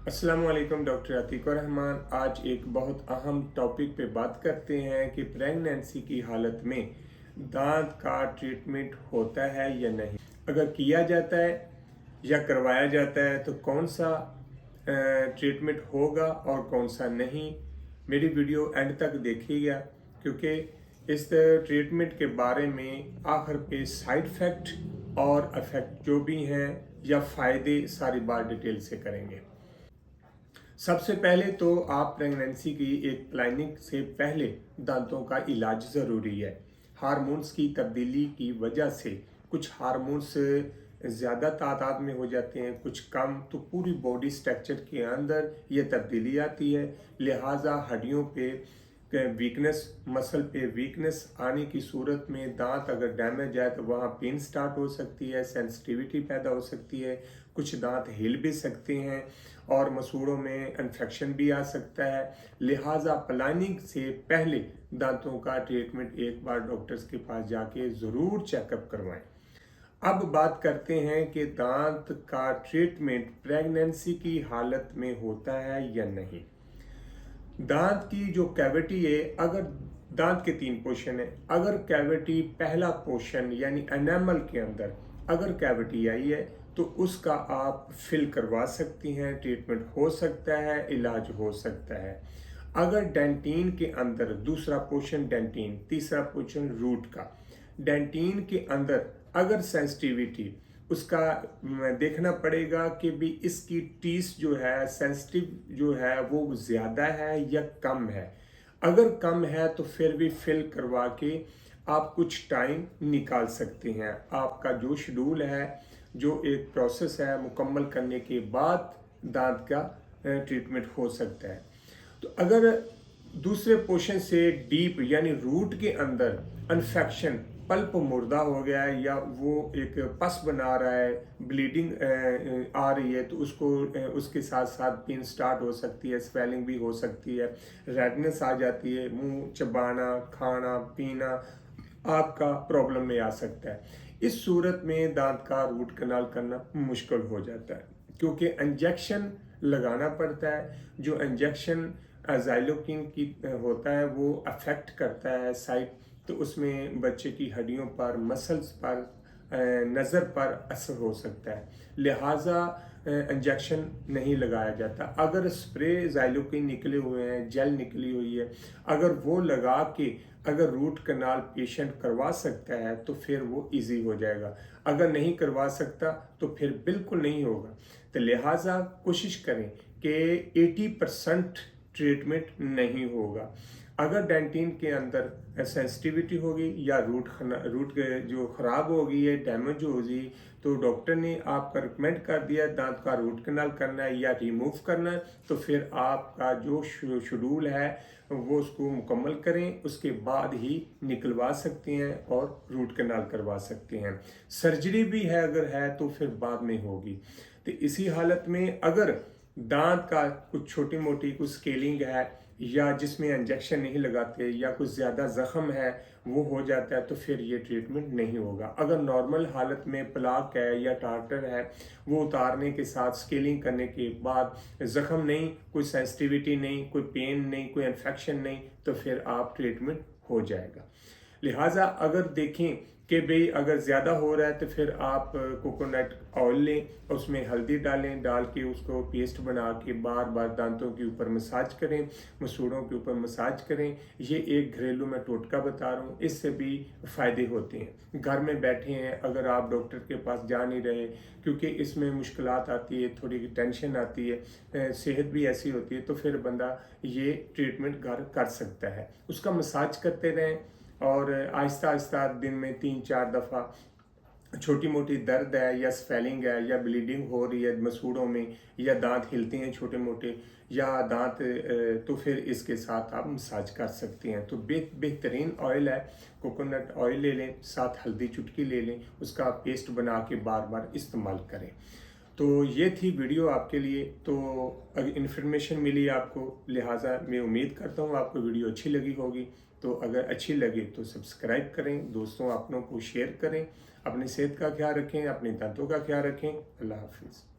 अस्सलाम वालेकुम। डॉक्टर अतीकुर रहमान आज एक बहुत अहम टॉपिक पे बात करते हैं कि प्रेगनेंसी की हालत में दांत का ट्रीटमेंट होता है या नहीं, अगर किया जाता है या करवाया जाता है तो कौन सा ट्रीटमेंट होगा और कौन सा नहीं। मेरी वीडियो एंड तक देखिएगा क्योंकि इस ट्रीटमेंट के बारे में आखिर पे साइड इफ़ेक्ट और इफ़ेक्ट जो भी हैं या फ़ायदे सारी बात डिटेल से करेंगे। सबसे पहले तो आप प्रेगनेंसी की एक प्लानिंग से पहले दांतों का इलाज ज़रूरी है। हार्मोन्स की तब्दीली की वजह से कुछ हार्मोन्स ज़्यादा तादाद में हो जाते हैं, कुछ कम, तो पूरी बॉडी स्ट्रक्चर के अंदर ये तब्दीली आती है। लिहाजा हड्डियों पे वीकनेस, मसल पे वीकनेस आने की सूरत में दांत अगर डैमेज है तो वहाँ पेन स्टार्ट हो सकती है, सेंसिटिविटी पैदा हो सकती है, कुछ दांत हिल भी सकते हैं और मसूड़ों में इन्फेक्शन भी आ सकता है। लिहाजा प्लानिंग से पहले दांतों का ट्रीटमेंट एक बार डॉक्टर्स के पास जाके ज़रूर चेकअप करवाएं। अब बात करते हैं कि दांत का ट्रीटमेंट प्रेगनेंसी की हालत में होता है या नहीं। दांत की जो कैविटी है, अगर दांत के 3 पोर्शन है, अगर कैविटी पहला पोर्शन यानी एनामल के अंदर अगर कैविटी आई है तो उसका आप फिल करवा सकती हैं, ट्रीटमेंट हो सकता है, इलाज हो सकता है। अगर डेंटिन के अंदर दूसरा पोर्शन डेंटिन, तीसरा पोर्शन रूट का, डेंटिन के अंदर अगर सेंसिटिविटी उसका देखना पड़ेगा कि भी इसकी टीथ जो है, सेंसिटिव जो है, वो ज़्यादा है या कम है। अगर कम है तो फिर भी फिल करवा के आप कुछ टाइम निकाल सकते हैं। आपका जो शेड्यूल है, जो एक प्रोसेस है, मुकम्मल करने के बाद दांत का ट्रीटमेंट हो सकता है। तो अगर दूसरे पोर्शन से डीप यानी रूट के अंदर इन्फेक्शन, पल्प मुर्दा हो गया है या वो एक पस बना रहा है, ब्लीडिंग आ रही है, तो उसको उसके साथ साथ पेन स्टार्ट हो सकती है, स्वेलिंग भी हो सकती है, रेडनेस आ जाती है, मुंह चबाना, खाना पीना आपका प्रॉब्लम में आ सकता है। इस सूरत में दांत का रूट कनाल करना मुश्किल हो जाता है क्योंकि इंजेक्शन लगाना पड़ता है। जो इंजेक्शन ज़ाइलोकिन की होता है वो अफेक्ट करता है साइट, तो उसमें बच्चे की हड्डियों पर, मसल्स पर, नज़र पर असर हो सकता है। लिहाजा इंजेक्शन नहीं लगाया जाता। अगर स्प्रे ज़ाइलोकिन निकले हुए हैं, जेल निकली हुई है, अगर वो लगा के अगर रूट कनाल पेशेंट करवा सकता है तो फिर वो इजी हो जाएगा। अगर नहीं करवा सकता तो फिर बिल्कुल नहीं होगा। तो लिहाजा कोशिश करें कि 80% ट्रीटमेंट नहीं होगा। अगर डेंटिन के अंदर सेंसिटिविटी होगी या रूट जो ख़राब हो गई है, डैमेज हो गई, तो डॉक्टर ने आपका रिकमेंड कर दिया दांत का रूट कनाल करना है या रिमूव करना है, तो फिर आपका जो शेड्यूल है वो उसको मुकम्मल करें, उसके बाद ही निकलवा सकते हैं और रूट कनाल करवा सकते हैं। सर्जरी भी है अगर है तो फिर बाद में होगी। तो इसी हालत में अगर दांत का कुछ छोटी मोटी कुछ स्केलिंग है या जिसमें इंजेक्शन नहीं लगाते या कुछ ज़्यादा ज़ख्म है वो हो जाता है तो फिर ये ट्रीटमेंट नहीं होगा। अगर नॉर्मल हालत में प्लाक है या टार्टर है, वो उतारने के साथ स्केलिंग करने के बाद ज़ख्म नहीं, कोई सेंसिटिविटी नहीं, कोई पेन नहीं, कोई इन्फेक्शन नहीं, तो फिर आप ट्रीटमेंट हो जाएगा। लिहाजा अगर देखें कि भाई अगर ज़्यादा हो रहा है तो फिर आप कोकोनट ऑयल लें, उसमें हल्दी डालें, डाल के उसको पेस्ट बना के बार बार दांतों के ऊपर मसाज करें, मसूड़ों के ऊपर मसाज करें। ये एक घरेलू मैं टोटका बता रहा हूँ, इससे भी फ़ायदे होते हैं। घर में बैठे हैं, अगर आप डॉक्टर के पास जा नहीं रहे क्योंकि इसमें मुश्किलात आती है, थोड़ी टेंशन आती है, सेहत भी ऐसी होती है, तो फिर बंदा ये ट्रीटमेंट घर कर सकता है। उसका मसाज करते रहें और आहिस्ता आहिस्ता दिन में 3-4 दफ़ा, छोटी मोटी दर्द है या स्वेलिंग है या ब्लीडिंग हो रही है मसूड़ों में या दांत हिलते हैं छोटे मोटे या दांत, तो फिर इसके साथ आप मसाज कर सकते हैं। तो बेहतरीन ऑयल है, कोकोनट ऑयल ले लें, साथ हल्दी चुटकी ले लें, उसका पेस्ट बना के बार बार इस्तेमाल करें। तो ये थी वीडियो आपके लिए। तो अगर इन्फॉर्मेशन मिली आपको, लिहाजा मैं उम्मीद करता हूँ आपको वीडियो अच्छी लगी होगी। तो अगर अच्छी लगे तो सब्सक्राइब करें, दोस्तों अपनों को शेयर करें, अपनी सेहत का ख्याल रखें, अपने दांतों का ख्याल रखें। अल्लाह हाफिज़।